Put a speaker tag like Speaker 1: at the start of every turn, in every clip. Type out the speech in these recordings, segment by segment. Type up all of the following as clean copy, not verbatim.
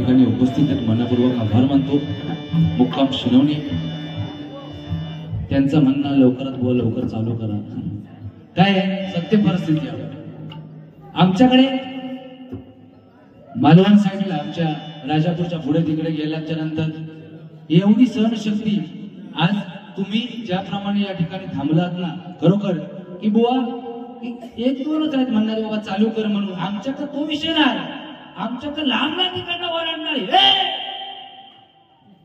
Speaker 1: ठिकाणी उपस्थित आहेत मनपूर्वक आभार मानतो. मुक्काम शिनवणी त्यांचं म्हणणं लवकरात लवकर चालू करा. काय आहे सत्य परिस्थिती आमच्याकडे मालवण साईडला आमच्या राजापूरच्या पुढे तिकडे गेल्याच्या नंतर एवढी सहनशक्ती आज तुम्ही ज्याप्रमाणे या ठिकाणी थांबलात ना खरोखर की बुवा एक दोनच आहेत म्हणणारे बाबा चालू कर म्हणून. आमच्याकडे तो विषय नाही. आमच्याकडे लांब ना तिकडनं ओरडणार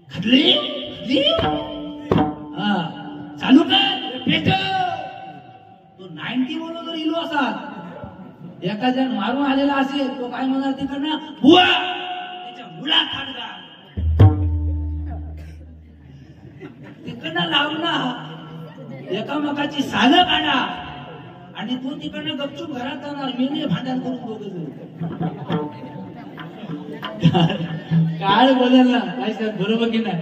Speaker 1: खदली चालू कर पेट तो 90 बोलो जर इलो असाल एखाद्या मारून आलेला असेल तो काय म्हणणार तिकडनं बुवा त्याच्या मुलात हाडगा तिकडनं लावणार एकामेकाची सालं काढा आणि तो तिकडनं गपचूप घरात जाणार. मी नाही भांडण करून दोघं काळ बदलला काय सर बरोबर की नाही.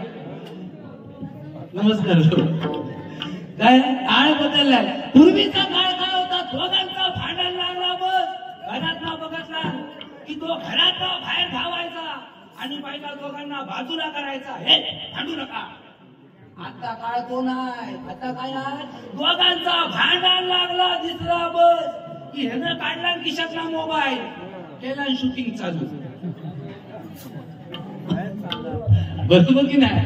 Speaker 1: नमस्कार. काय काळ बदललाय. पूर्वीचा काळ काय होता दोघांचा भांडण लागला बस घरात ना बघतला की तो घरात बाहेर धावायचा आणि पहिला दोघांना बाजूला करायचा हे भांडू नका. आता काळ तो नाही. आता काय आहे दोघांचा भांडण लागला दिसला बस की ह्यानं काढला खिशातला मोबाईल केला शूटिंग चालू. बरोबर की नाही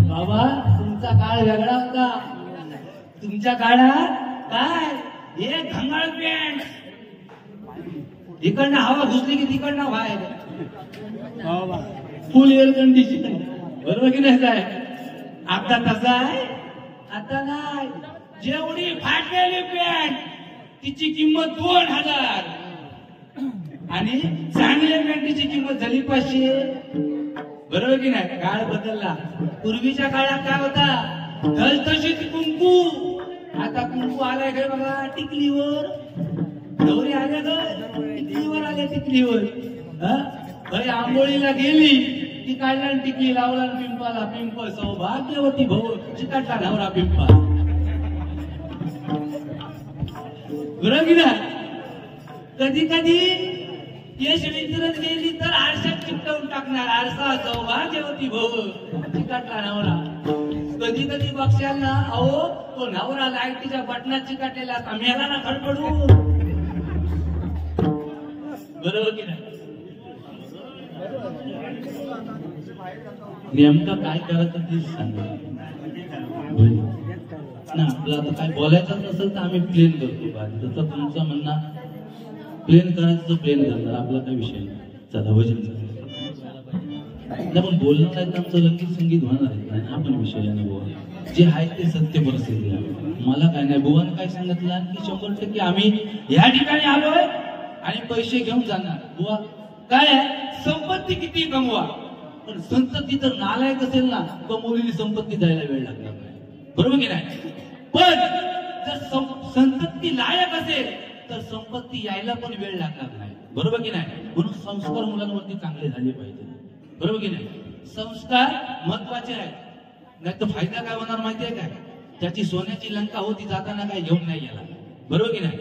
Speaker 1: बाबा. तुमचा काळ वेगळा होता. तुमच्या काळात काय एक घंगाळ पॅन्ट इकडनं हवा घुसली की तिकडनं बाहेर फुल एअर कंडिशन. बरोबर की नाही साहेब. आता तसा आहे आता नाही. जेवढी फाटलेली पॅन्ट तिची किंमत 2000 आणि चांगल्या पॅन्टीची किंमत झाली 500. बरोबर की नाही. काळ बदलला. पूर्वीच्या काळात काय होता धलतशीत कुंकू. आता कुंकू आलाय काय बघा टिकलीवर. नवरी आल्या काय टिकलीवर आल्या टिकलीवर. आंघोळीला गेली ती काढला टिकली लावला पिंपाला पिंप सौभाग्यवती भाऊ चिकाटला नवरा पिंपा. बरोबर की नाही. कधी कधी केश विचारत गेली तर आरशात चिकटवून टाकणार आरसा सौभाग्यवती भाऊ चिकाटला नवरा. कधी कधी बघशाल ना अहो तो नवरा लाईटीच्या बटनात चिकाटलेला असता मेला ना खडखडून. बरोबर की नाही. नेमका काय करायचं ते सांगा ना. आपलं आता काय बोलायचं नसेल तर आम्ही प्लेन करतो. जसं तुमचं म्हणणं प्लेन करायचं प्लेन करणार आपला काही विषय नाही. चला भजन पण बोलणं नाही तर आमचं रंगीत संगीत होणार आहे. आपण विषयाने बोला जे आहे ते सत्य परिस्थिती आहे. मला काय नाही बुवाने काय सांगितलं की 100% आम्ही या ठिकाणी आलोय आणि पैसे घेऊन जाणार. बुवा काय आहे संपत्ती किती कमवा पण संतती तर नालायक असेल ना कमवलेली संपत्ती जायला वेळ लागणार नाही. बरोबर की नाही. पण जर संतती लायक असेल तर संपत्ती यायला पण वेळ लागणार नाही. बरोबर की नाही. म्हणून संस्कार मुलांवरती चांगले झाले पाहिजे. बरोबर की नाही. संस्कार महत्वाचे आहेत. नाही तर फायदा काय होणार माहितीये काय त्याची सोन्याची लंका होती जाताना काय घेऊन नाही गेला. बरोबर की नाही.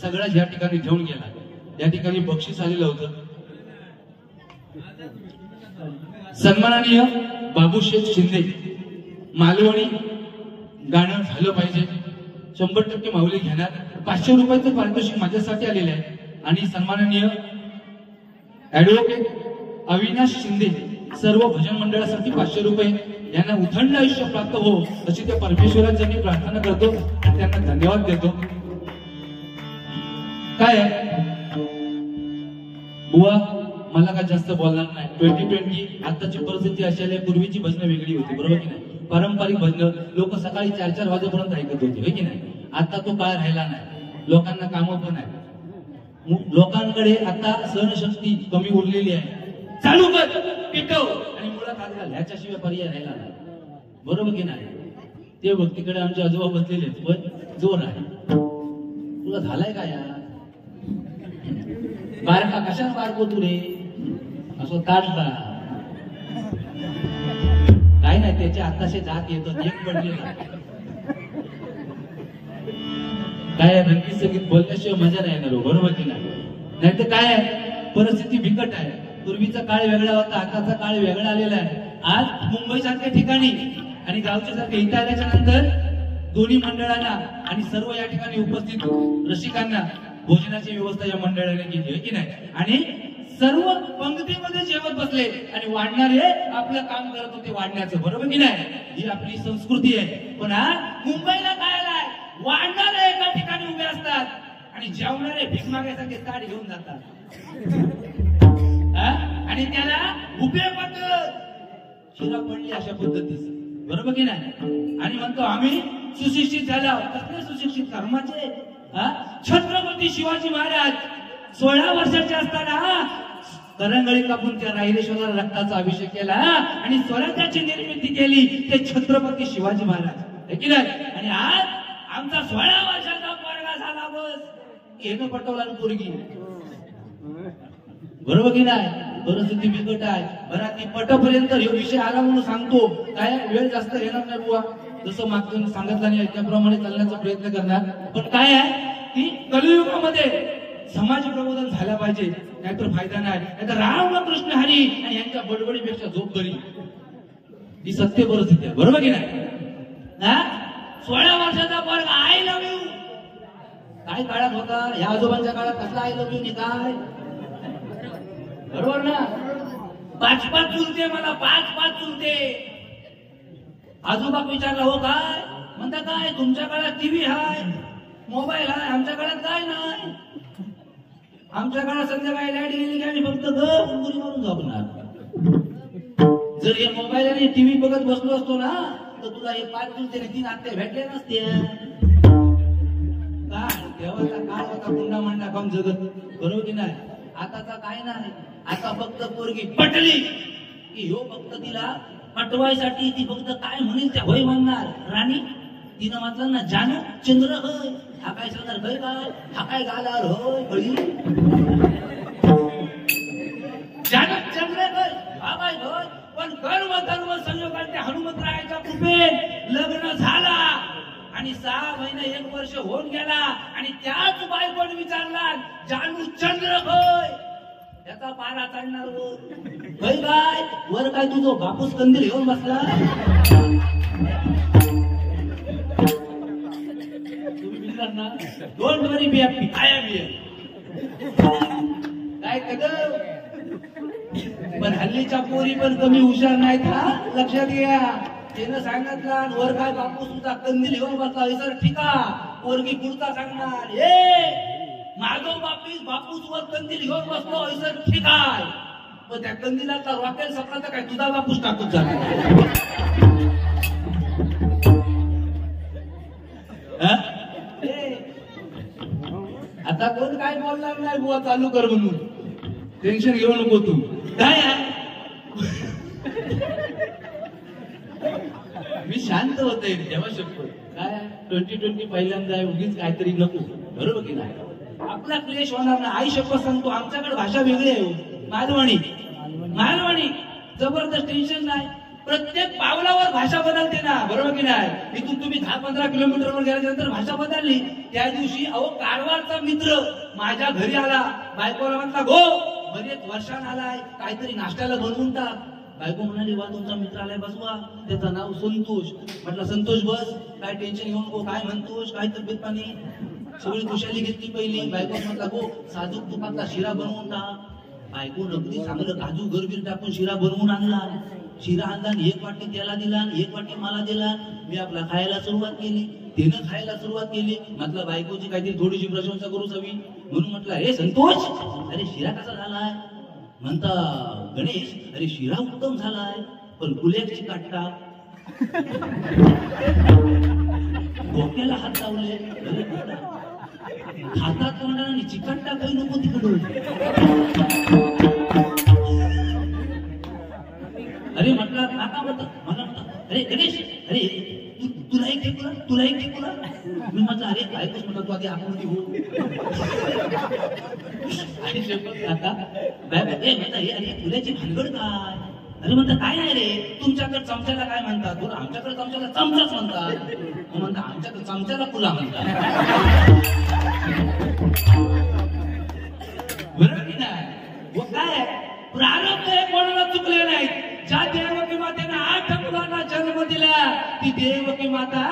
Speaker 1: सगळ्या ज्या ठिकाणी घेऊन गेला त्या ठिकाणी बक्षीस आलेलं होतं. सन्माननीय बाबूशेठ शिंदे मालवणी गाणं झालं पाहिजे 100% माऊली घेणार. 500 रुपयाचं पारितोषिक माझ्यासाठी आलेलं आहे. आणि सन्माननीय ऍडव्होकेट अविनाश शिंदे सर्व भजन मंडळासाठी 500 रुपये यांना उथंड आयुष्य प्राप्त हो अशी त्या परमेश्वराची मी प्रार्थना करतो आणि त्यांना धन्यवाद देतो. काय बुवा मला काय जास्त बोलणार नाही. 2020 आताची परिस्थिती अशी आहे. पूर्वीची भजनं वेगळी होती. बरोबर की नाही. पारंपरिक भजनं लोक सकाळी 4-4 वाजेपर्यंत ऐकत होते होय की नाही. आता तो काळ राहिला नाही. लोकांना कामं पण आहे. लोकांकडे आता सहनशक्ती कमी उरलेली आहे. चालू कर पिटव आणि मुळात हात घाल ह्याच्याशिवाय पर्याय राहिला नाही. बरोबर की नाही. ते बघ तिकडे आमचे आजोबा बसलेले पण जोर आहे. तुला झालाय का यार बारका कशाला बारको तू रे असं ताटला काय नाही. त्याचे आताशे जात येतात एक पडलेला काय रंगीत संगीत बोलल्याशिवाय मजा नाही येणार. बरोबर की नाही. नाही तर काय परिस्थिती बिकट आहे. पूर्वीचा काळ वेगळा होता, आताचा काळ वेगळा आलेला आहे. आज मुंबई सारख्या ठिकाणी आणि गावच्या सारख्या इथं आल्याच्या नंतर दोन्ही मंडळांना आणि सर्व या ठिकाणी उपस्थित रसिकांना भोजनाची व्यवस्था या मंडळाने केली आहे की नाही. आणि सर्व पंक्तीमध्ये जेवत बसले आणि वाढणारे आपलं काम करत होते वाढण्याचं, बरोबर की नाही. ही आपली संस्कृती आहे. पण आज मुंबईला काय आलाय, वाढणारे एका ठिकाणी उभे असतात आणि जेवणारे भीक मागायसारखे ताट घेऊन जातात आणि त्याला उभे पद्धत शिरा पडली अशा पद्धतीचं, बरोबर की नाही. आणि म्हणतो आम्ही सुशिक्षित झालो. कसले सुशिक्षित, कर्माचे. छत्रपती शिवाजी महाराज 16 वर्षाचे असताना करंगळी कापून त्या राहिलेश्वराला रक्ताचा अभिषेक केला आणि स्वराज्याची निर्मिती केली, ते छत्रपती शिवाजी महाराज की नाही. आणि आज आमचा 16 वर्षाचा पोरगा झाला, बस येणं पटवला पोरगी, बरोबर की नाही. परिस्थिती बिकट आहे. बरं ती पटपर्यंत हे विषय आला म्हणून सांगतो, काय वेळ जास्त घेणार नाही बुवा, जसं मागचं सांगितलं नाही त्याप्रमाणे चालण्याचा प्रयत्न करणार. पण काय आहे की कलियुगामध्ये समाज प्रबोधन झाला पाहिजे, नाहीतर फायदा नाही. नाहीतर रामकृष्ण हरी आणि यांच्या बडबडीपेक्षा झोप बरी, ही सत्य परिस्थिती आहे, बरोबर की नाही. 16 वर्षाचा पोरगा आय लव्ह यू काय काळात होता, या आजोबांच्या काळात कसला आय लव्ह यू काय, बरोबर ना. 5-5 चुलते, मला 5-5 चुलते. आजोबा विचारला हो काय, म्हणता काय तुमच्या काळात टीव्ही आहे, मोबाईल आहे, आमच्या काळात काय नाही. आमच्या काळात संध्याकाळी लाईट गेली की आम्ही फक्त गुरी मारून झोपणार. जर हे मोबाईल आणि टीव्ही बघत बसलो असतो ना, तर तुला हे 5 चुलते 3 आत्या भेटले नसते. काय तेव्हाचा काळ होता कुंडा मांडा काम जगत, बरोबर की नाही. आताचा काय नाही. आता फक्त पोरगी पटली की ह्यो फक्त तिला पटवायसाठी ती फक्त काय म्हणेल त्या होय म्हणणार. राणी तिनं म्हटलं ना, जानू चंद्र होय, हा काय सांगणार होय काय, हा काय गालार होय बळी, जानू चंद्र होय, हा काय होय. पण कर्म धर्म संयोगाच्या हनुमंतरायाच्या कृपेत लग्न झाला आणि 6 महिने 1 वर्ष होऊन गेला आणि त्याच बायकोने विचारला, जानू चंद्र होय, त्याचा पारा चढणार वर काय, वर काय तुझो बापूस कंदील घेऊन बसला. तुम्ही विचार ना, don't worry be happy, I am here. काय कदम. पण हल्लीच्या पोरी पण कमी हुशार नाहीत हा, लक्षात घ्या. त्यानं सांगितलं वर काय बापूस तुझा कंदील घेऊन बसला, सर ठीका. पोरगी पुढचा सांगणार, माझो बापूस वर कंदील घेऊन बसलो, सर ठीक आहे. पण त्या कंदिलाचा रॉकेल सपला तर काय तुझा बापूस टाकून झाला. आता कोण काय बोलणार नाही बुवा, चालू कर म्हणून, टेन्शन घेऊ नको तू. काय मी शांत होते तेव्हा शपथ. काय 2020 पहिल्यांदा आहे, उगीच काहीतरी नको, बरोबर की नाही. आपला क्लेश होणार ना. आई शपथ सांगतो, आमच्याकडे भाषा वेगळी आहे, मालवणी. मालवणी जबरदस्त, टेन्शन नाही. प्रत्येक पावलावर भाषा बदलते ना, बरोबर की नाही. इथून तुम्ही 10-15 किलोमीटरवर गेल्यानंतर भाषा बदलली. त्या दिवशी अहो कारवारचा मित्र माझ्या घरी आला, बायकोला म्हटला गो बरेच वर्षान आलाय, काहीतरी नाश्त्याला बनवून टाक. बायको म्हणाली वा तुमचा मित्र आलाय बसवा, त्याचं नाव संतोष. म्हटलं संतोष बस, काय टेन्शन घेऊ नको. काय म्हणतोस, काय तब्येत पाणी. सगळी खुशाली घेतली पहिली. बायको म्हटला गो साजूक तुपातला शिरा बनवून टाक. बायको नगदी चांगलं काजू गरबीर टाकून शिरा बनवून आणला. शिरा आणला, 1 वाटी त्याला दिला, 1 वाटी मला दिला. मी आपला खायला सुरुवात केली, त्यानं खायला सुरुवात केली. म्हटलं बायकोची काहीतरी थोडीशी प्रशंसा करूच हवी म्हणून म्हटलं हे संतोष, अरे शिरा कसा झालाय. म्हणता गणेश, अरे शिरा उत्तम झालाय, पण गुल्याची काटा डोक्याला हात लावले. हातात तोंडाने चिकटता काही नको तिकडून. अरे म्हटलं काका म्हटलं, मला म्हटलं अरे गणेश, अरे तुला एक टेकुला, तुला एक टेकुला. मी म्हटलं अरे ऐकूच म्हटलं तू आधी आकृती हो. आणि शेवट काका म्हणता अरे तुल्याची भानगड काय. अरे म्हणता काय नाही रे, तुमच्याकडे चमच्याला काय म्हणतात. बरं आमच्याकडे चमच्याला चमचाच म्हणतात. म्हणता आमच्याकडे चमच्याला पुला म्हणतात. बरोबर की नाही. काय प्रारब्ध हे कोणाला चुकले नाही. ज्या देवकी मातेनं 8 मुलांना जन्म दिला ती देवकी माता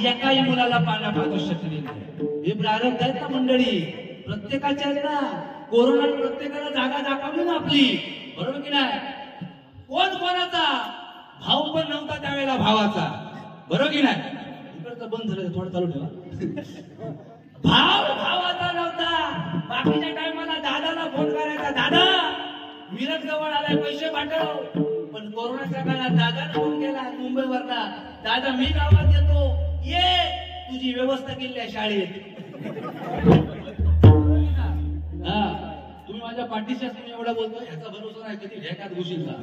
Speaker 1: एकाही मुलाला पाना पाजू शकली नाही. हे प्रारब्ध आहेत ना मंडळी, प्रत्येकाच्या आहेत ना. कोरोनाने प्रत्येकाला जागा दाखवली ना आपली, बरोबर की नाही. कोण कोणाचा भाऊ पण नव्हता त्यावेळेला भावाचा, बरोबर की नाही. इकडचं बंद झालं, थोडं चालू ठेवा. भाव भावाचा नव्हता. बाकीच्या टायमाला दादाला फोन करायचा, दादा मिरज जवळ आलाय पैसे पाठव. पण कोरोनाच्या काळात दादाने फोन केला मुंबईवरना, दादा मी गावात येतो, ये तुझी व्यवस्था केली आहे शाळेत. हा तुम्ही माझ्या पाठीशी असताना एवढा बोलतो, याचा भरोसा नाही कधी ढेकात घुशील का.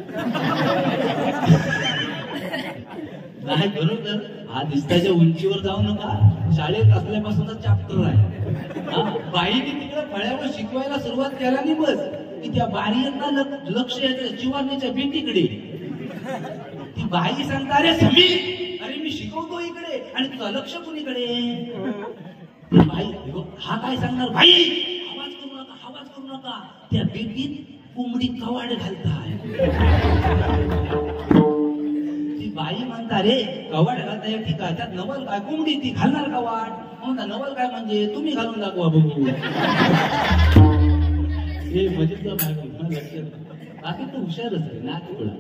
Speaker 1: नाही बरोबर. हा दिसताच्या उंचीवर जाऊ नका, शाळेत असल्यापासूनच चॅप्टर आहे. बाईने तिकडे फळ्यावर शिकवायला सुरुवात केल्याने बस की त्या बारींना लक्ष येतं चिवारणीच्या भीतीकडे. ती बाई सांगता, अरे समीर, अरे मी शिकवतो इकडे आणि तुझं लक्ष कुणीकडे. बाई हा काय सांगणार, भाई आवाज करू नका, आवाज करू नका. त्या बेटीत कोंबडी कवाड घालताय. ती बाई म्हणता, रे कवाड घालताय ठीक आहे, त्यात नवल काय, कोंबडी ती घालणार कवाड. म्हणता नवल काय म्हणजे तुम्ही घालून दाखवा बघू. हे मजेत लक्षात. बाकी तू हुशारच आहे ना तुला.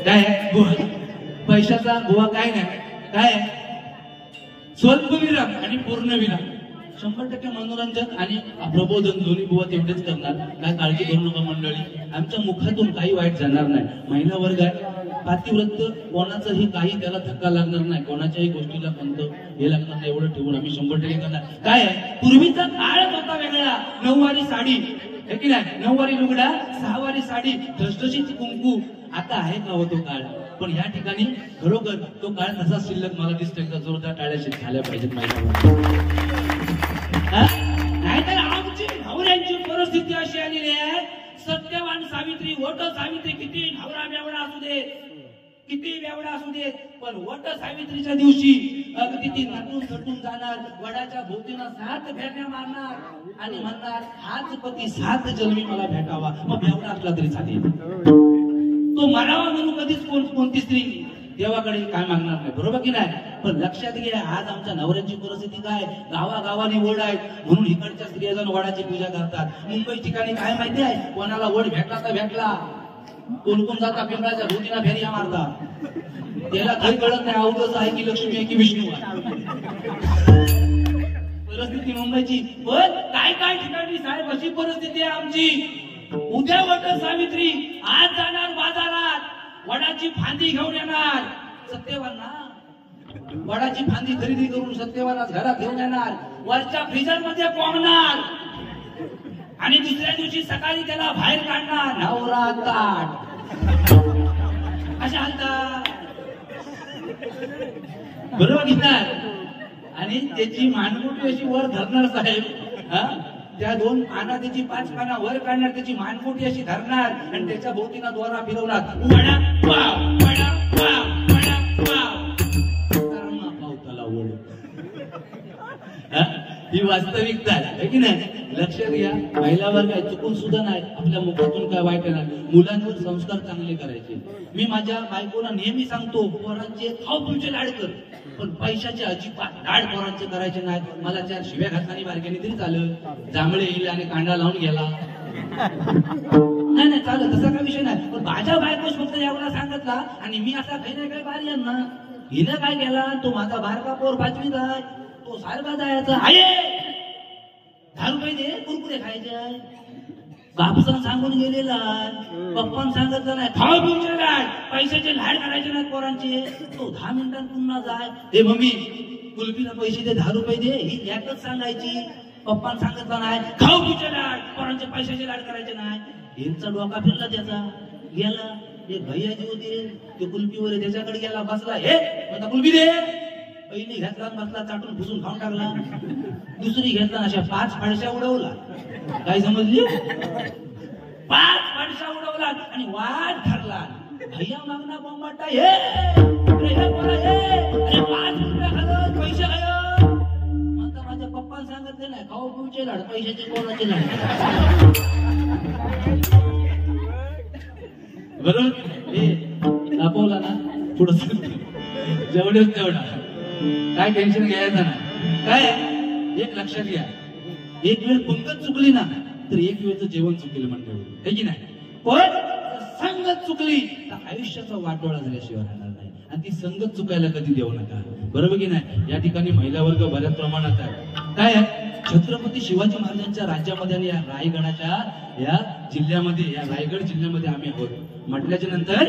Speaker 1: काय पैशाचा गोवा काय नाही, काय स्वल्पविराम आणि पूर्णविराम. 100% मनोरंजन आणि प्रबोधन दोन्ही बुवा तेवढेच करणार. काय काळजी करू नका मंडळी, आमच्या मुखातून काही वाईट जाणार नाही. महिला वर्ग आहे, पातिव्रत कोणाचंही काही त्याला धक्का लागणार नाही, कोणाच्याही गोष्टीला कोणतं हे लागणार नाही, एवढं ठेवून आम्ही 100% करणार. काय आहे, पूर्वीचा काळ होता वेगळा. 9 वारी साडी है की नाही, 9 वारी लुगडा, 6 वारी साडी, ठसठशीत कुंकू. आता आहे का हो तो काळ. पण या ठिकाणी खरोखर तो काळ तसा शिल्लक मला दिसतोय. का जोरदार टाळ्या झाल्या पाहिजेत माझ्या. नाहीतर आमची नवऱ्यांची परिस्थिती अशी आलेली आहे, सत्यवान सावित्री, वट सावित्री किती नवरा बेवडा असू दे, किती बेवडा असू दे, पण वट सावित्रीच्या दिवशी किती नटून थटून जाणार, वडाच्या भोवतीनं 7 फेऱ्या मारणार आणि म्हणणार हाच पती 7 जन्मी मला भेटावा. मग बेवडा असला तरी चालेल, तो मरावा म्हणून कधीच कोणती स्त्री देवाकडे काय मागणार नाही, बरोबर की नाही. पण लक्षात घ्या, आज आमच्या नवऱ्यांची परिस्थिती काय, गावागावानी वड आहेत म्हणून इकडच्या स्त्रिया जण वडाची पूजा करतात. मुंबई ठिकाणी काय माहिती आहे, कोणाला वड भेटला तर भेटला, कोण कोण जाता पिंपळाच्या भोवतीला फेऱ्या मारतात. त्याला काही कळत नाही अवधच आहे की लक्ष्मी आहे की विष्णू आहे. परिस्थिती मुंबईची. पण काय काय ठिकाणी साहेब अशी परिस्थिती आहे आमची. उद्या वट सावित्री, आज जाणार बाजारात, वडाची फांदी घेऊन येणार. सत्यवाना वडाची फांदी खरेदी करून सत्यवानाच घरात घेऊन येणार, वरच्या फ्रीजर मध्ये कोंबणार आणि दुसऱ्या दिवशी सकाळी त्याला बाहेर काढणार. नवरा ताट अशा हालतात, बरोबर घेणार. आणि त्याची मानगुटी अशी वर धरणार साहेब. त्या 2 पाना त्याची 5 पाना वर काढणार, त्याची मानगुटी अशी धरणार आणि त्याच्या भोवतीनं द्वारा फिरवणार. वडा पाव, वडा पाव, वडा पाव. पावताला वड. ही वास्तविकता आहे की नाही. लक्षात घ्या, महिलावर काय चुकून सुद्धा नाही, आपल्या मुखातून काय वाईट नाही. मुलांवर संस्कार चांगले करायचे. मी माझ्या बायकोला नेहमी सांगतो, पोरांचे खाऊ तुमचे लाड कर, पण पैशाचे अजिबात लाड पोरांचे करायचे नाहीत. मला 4 शिव्या घातल्याने बारक्याने तरी चालत, जांभळे येईल आणि कांदा लावून गेला नाही नाही चालत, तसा काही विषय नाही. पण माझ्या बायकोच फक्त एवढा सांगितला आणि मी असा काही नाही काही बारी यांना. हिनं काय केला, तो माझा बारका पोर 5वीत आहे, तो सारखा जायचा, आहे 10 रुपये दे कुरकुरे खायचे. बापसान सांगून गेलेला, पप्पान सांगितलं नाही, खाऊ पिऊचे लाड, पैशाचे लाड करायचे नाहीत पोरांचे. तो 10 मिनिटांत पुन्हा जाय, हे मम्मी कुल्फीला पैसे दे, 10 रुपये दे, ही एकच सांगायची. पप्पान सांगितलं नाही, खाऊ पिऊचे लाड, पोरांचे पैशाचे लाड करायचे नाही. यांचा डोका फिरला, त्याचा गेला. एक भैयाजी होते, ते कुल्फीवर त्याच्याकडे गेला, बसला, हे म्हणता कुल्फी दे. पहिली घेतला, बसला, चाटून फुसून खाऊन टाकला. दुसरी घेतला, अशा 5 फाडशा उडवला. काय समजली, 5 फाडशा उडवला आणि वाद ठरला. भैया मागना बोंबाटा, हे अरे बोला, हे अरे 5 रुपये घालत पैसे घालत. म्हणता माझ्या पप्पाने सांगितले नाही, खाऊ पिऊचे लाड, पैशाचे कोणाचे लाड. बरोबर हे दाखवला ना पुढं जेवढेच तेवढा काय टेन्शन घ्यायचं ना काय एक लक्षात घ्या एक वेळ पंगत चुकली ना तर एक वेळचं जेवण चुकलं मंडळी आहे की नाही पण संगत चुकली तर आयुष्याचा वाटोळा झाल्याशिवाय राहणार नाही आणि ती संगत चुकायला कधी देऊ नका बरोबर की नाही या ठिकाणी महिला वर्ग बऱ्याच प्रमाणात आहे काय आहे छत्रपती शिवाजी महाराजांच्या राज्यामध्ये आणि या रायगडाच्या या जिल्ह्यामध्ये या रायगड जिल्ह्यामध्ये आम्ही आहोत म्हटल्याच्या नंतर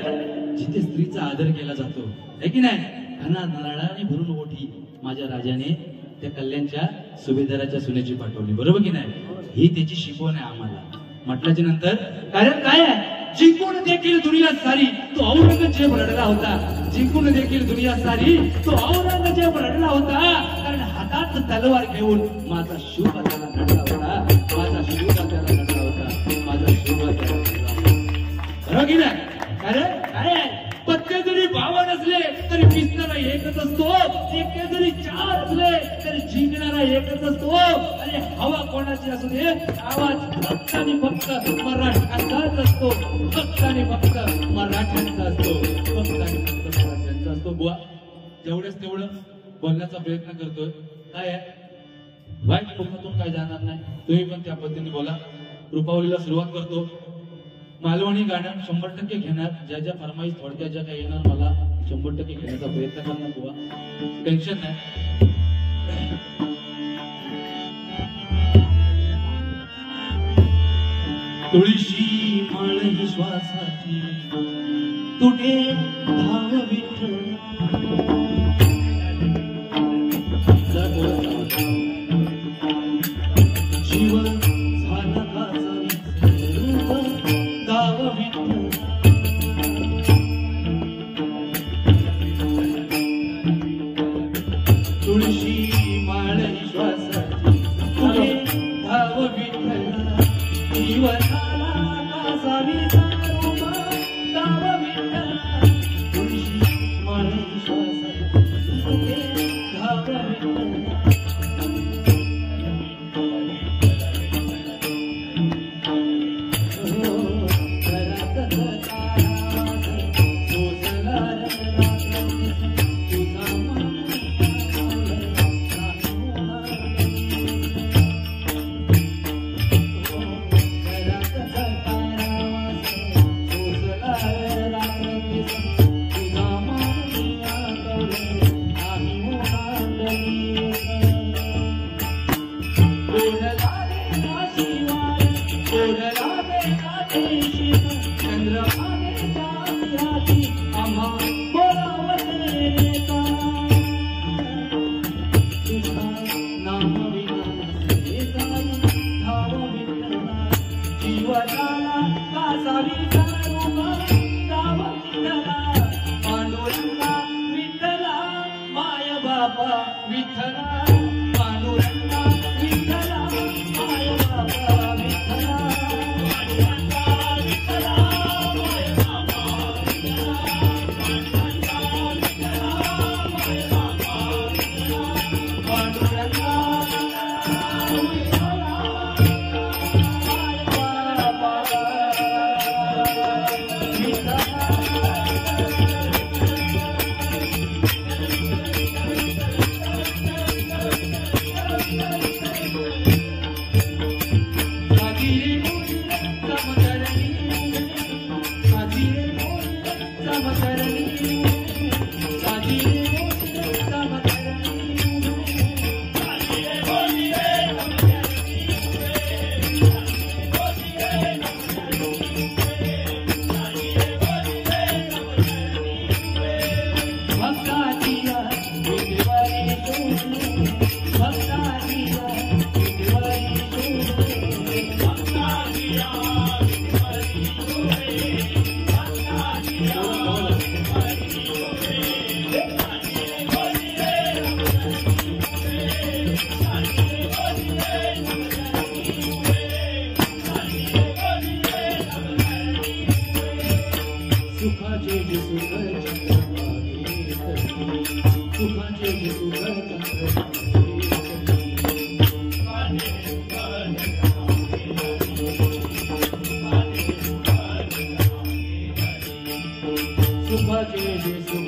Speaker 1: जिथे स्त्रीचा आदर केला जातो है की नाही घना नारळाने भरून ओठी माझ्या राजाने त्या कल्याणच्या सुभेदाराच्या सुनेची पाठवली बरोबर की नाही ही त्याची शिकवण आहे आम्हाला म्हटल्याच्या नंतर कारण काय आहे जिंकून देखील दुनिया सारी तो औरंगजेब रडला होता जिंकून देखील दुनिया सारी तो औरंगजेब रडला होता कारण हातात तलवार घेऊन माझा शिवबा त्याला रडला होता माझा शिवबा त्याला रडला होता माझा शिवबा त्याला रडला होता बरोबर की नाही कारण काय आहे पत्ते जरी भावा नसले तरी पिसणारा एकच असतो एक जरी चार असले तरी जिंकणारा एकच असतो आणि हवा कोणाची असू दे आवाज फक्त आणि फक्त मराठ्यांचाच असतो फक्त आणि फक्त मराठ्यांचा असतो फक्त आणि फक्त मराठ्यांचा असतो बुवा जेवढेच तेवढं बोलण्याचा प्रयत्न करतोय काय आहे वाईट मुखातून काय जाणार नाही तुम्ही पण त्या पद्धतीने बोला रुपावलीला सुरुवात करतो मालवणी गाणं 100% घेणार ज्या ज्या फरमाईश थोडक्या ज्या काही येणार मला 100% घेण्याचा प्रयत्न करणार बुवा टेन्शन नाही तुळशी माळ ही श्वासाची तुटे धाव विठ्ठल जीव झाला तुळशी माळ श्वासाची तुझे धाव विठ्ठला जीव झाला कासावीचा धाव विठ्ठला तुळशी माळ श्वासाची तुझे धाव विठ्ठला सुखाचे जे सुख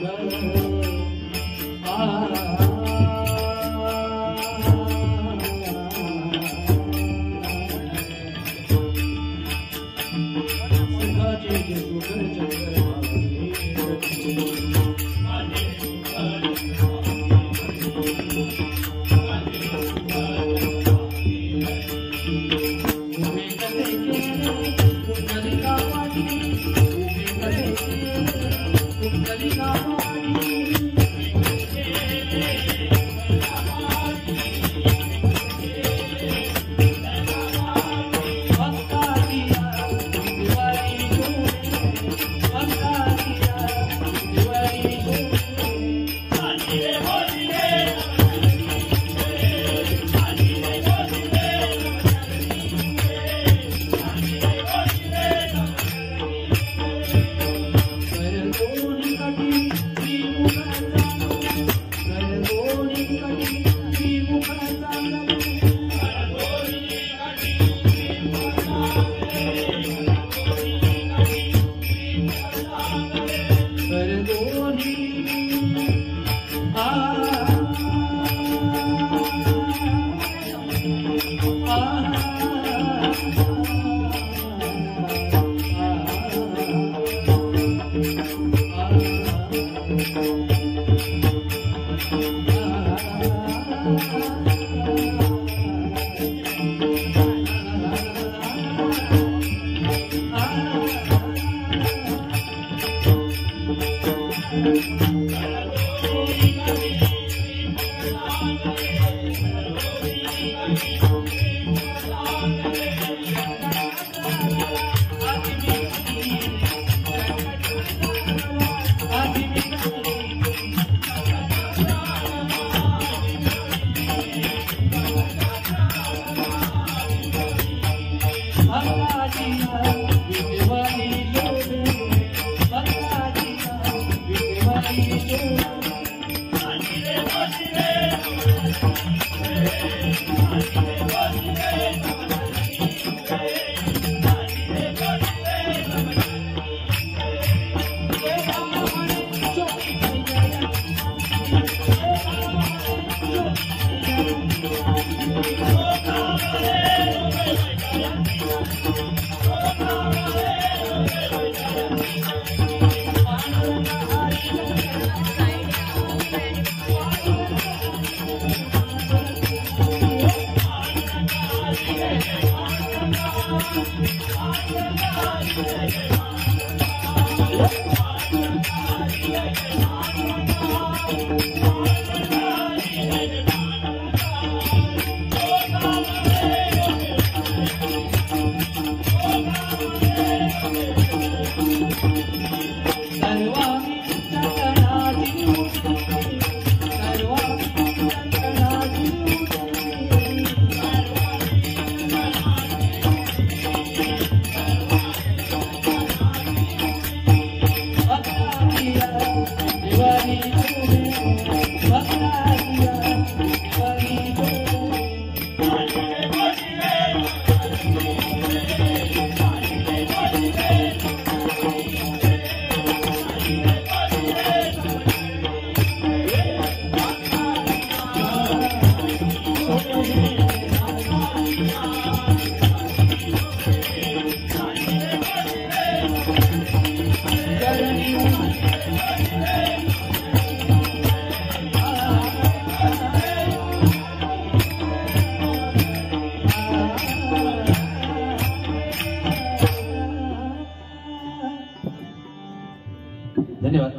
Speaker 2: धन्यवाद.